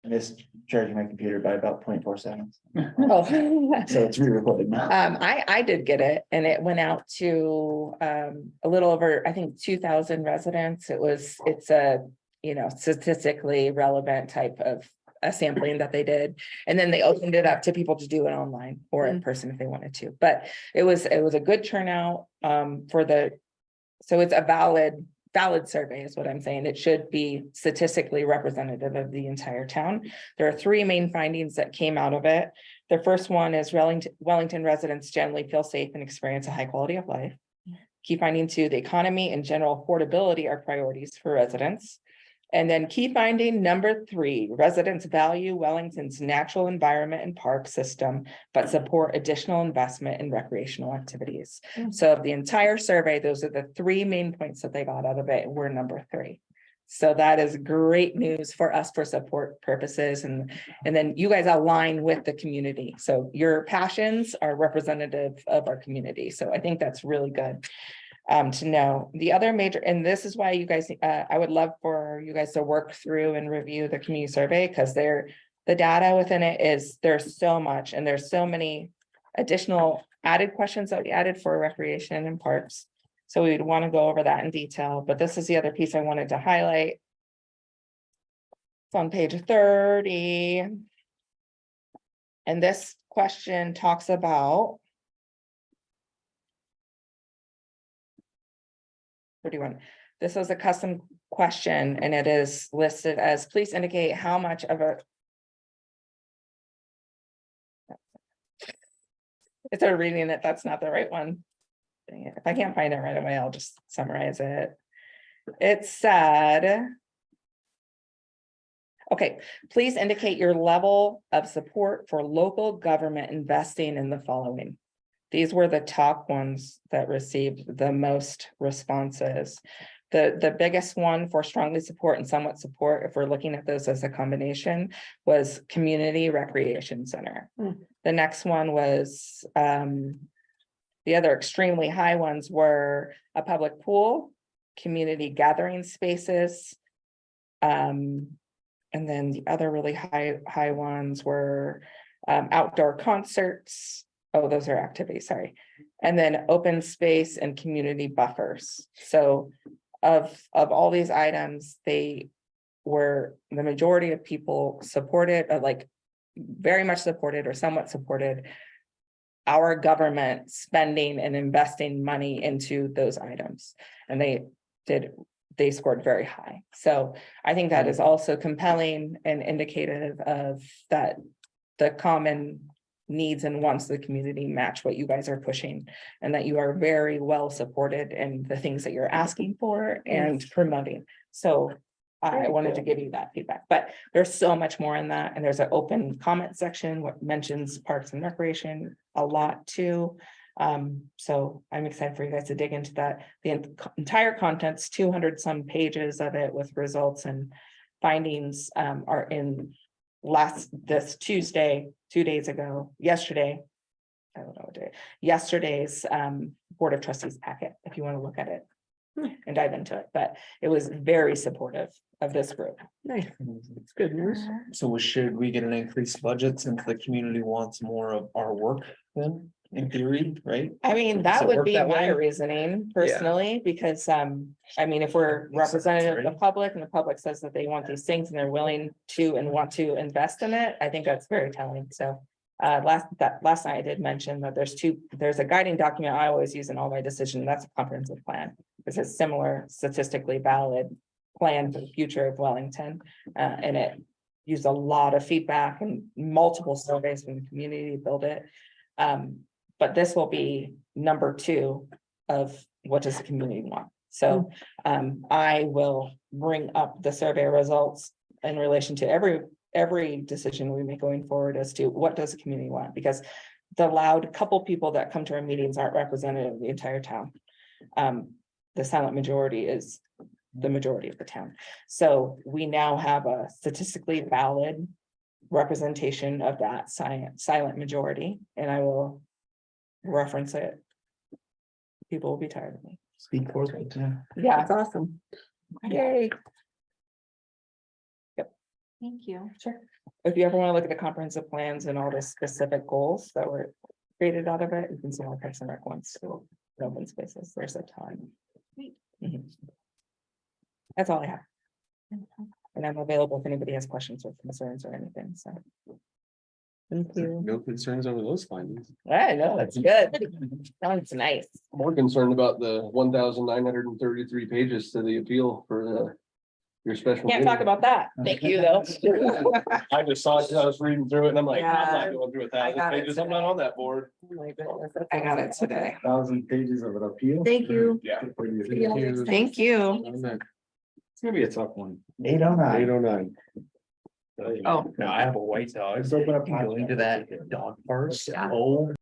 missed charging my computer by about 0.4 seconds. Oh. So it's re-recorded now. I did get it, and it went out to a little over, I think, 2,000 residents. It's a, you know, statistically relevant type of a sampling that they did. And then they opened it up to people to do it online or in person if they wanted to. But it was a good turnout so it's a valid survey is what I'm saying. It should be statistically representative of the entire town. There are three main findings that came out of it. The first one is Wellington residents generally feel safe and experience a high quality of life. Key finding two, the economy and general affordability are priorities for residents. And then key finding number three, residents value Wellington's natural environment and park system, but support additional investment in recreational activities. So of the entire survey, those are the three main points that they got out of it, were number three. So that is great news for us for support purposes. And then you guys align with the community. So your passions are representative of our community. So I think that's really good. To know the other major, and this is why you guys, I would love for you guys to work through and review the community survey, because the data within it is, there's so much, and there's so many additional added questions that we added for recreation and parks. So we'd want to go over that in detail, but this is the other piece I wanted to highlight. It's on page 30. And this question talks about 31. This was a custom question, and it is listed as, please indicate how much of a. It's a reading that that's not the right one. Dang it. If I can't find it right away, I'll just summarize it. It said, okay, please indicate your level of support for local government investing in the following. These were the top ones that received the most responses. The biggest one for strongly support and somewhat support, if we're looking at those as a combination, was community recreation center. The next one was, the other extremely high ones were a public pool, community gathering spaces. And then the other really high ones were outdoor concerts. Oh, those are activities, sorry. And then open space and community buffers. So of all these items, they were, the majority of people supported, like very much supported or somewhat supported our government spending and investing money into those items. And they scored very high. So I think that is also compelling and indicative of that the common needs and wants of the community match what you guys are pushing, and that you are very well supported in the things that you're asking for and promoting. So I wanted to give you that feedback, but there's so much more in that. And there's an open comment section, what mentions parks and recreation a lot too. So I'm excited for you guys to dig into that. The entire contents, 200 some pages of it with results and findings are in this Tuesday, 2 days ago, yesterday, I don't know what day, yesterday's Board of Trustees packet, if you want to look at it and dive into it. But it was very supportive of this group. Nice. It's good news. So should we get an increased budget since the community wants more of our work then, in theory, right? I mean, Does that it would work be that my way? reasoning personally, because I mean, if we're Makes sense, representative of the right? public and the public says that they want these things and they're willing to and want to invest in it, I think that's very telling. So last night I did mention that there's a guiding document I always use in all my decisions. That's a comprehensive plan. It's a similar statistically valid plan for the future of Wellington. And it used a lot of feedback and multiple surveys from the community to build it. But this will be number 2 of what does the community want. So I will bring up the survey results in relation to every decision we make going forward as to what does the community want, because the loud couple people that come to our meetings aren't representative of the entire town. The silent majority is the majority of the town. So we now have a statistically valid representation of that silent majority, and I will reference it. People will be tired of me. Speak for it. Yeah. That's awesome. Yay. Thank you. Sure. If you ever want to look at the comprehensive plans and all the specific goals that were created out of it, you can see all Parks and Rec ones, so open spaces, there's a ton. Great. Mhm. That's all I have. And I'm available if anybody has questions or concerns or anything, so. Thank you. No concerns over those findings. I know, that's good. Sounds nice. More concerned about the 1,933 pages to the appeal for your special. Can't talk meeting. about that. Thank you, though. I just saw it, I was reading through it and I'm like, I'm Yeah, not going through I 1,000 got it pages, I'm not today. on that board. Oh my goodness, I got it today. 1,000 pages of an appeal. Thank you. Yeah. Thank you. It's gonna be a tough one. 809. 809. Oh. Now I have a white dog. Let's open up. Going to that dog park. Yeah. Oh